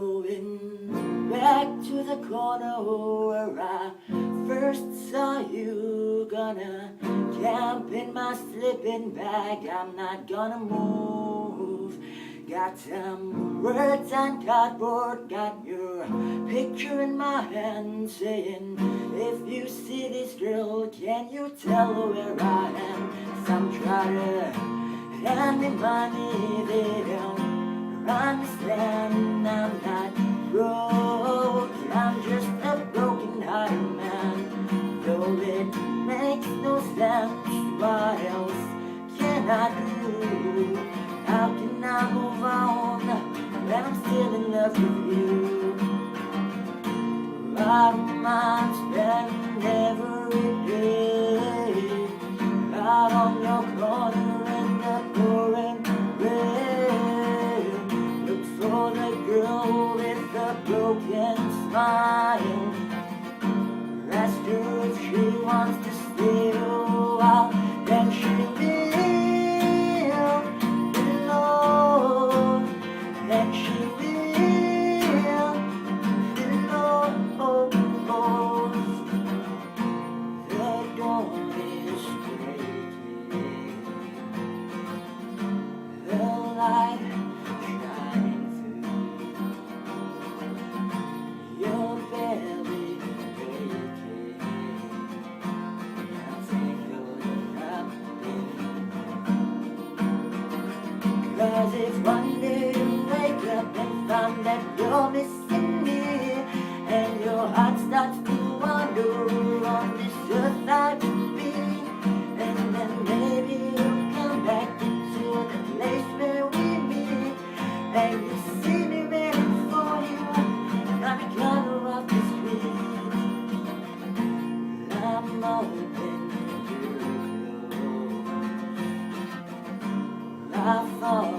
Going back to the corner where I first saw you. Gonna camp in my sleeping bag, I'm not gonna move. Got some words on cardboard, got your picture in my hand, saying, if you see this girl, can you tell her where I am? Some try to hand me money, they don't understand. I'm not broke, I'm just a broken-hearted man. Though it makes no sense, what else can I do? How can I move on when I'm still in love with you? I don't mind spending every day out on your corner in the pouring rain. Look for the girl with the broken smile. Ask her if she wants to stay a while, then she will. Then she will. The dawn is breaking, the light shining through your belly aching. I think you're happy, 'cause if one day you wake up and find that you're missing me, and your heart starts to wander on this earth I could be, and then maybe you'll come back into the place where we meet, and you see me waiting for you on the corner of the street. I'm hoping you're close. I thought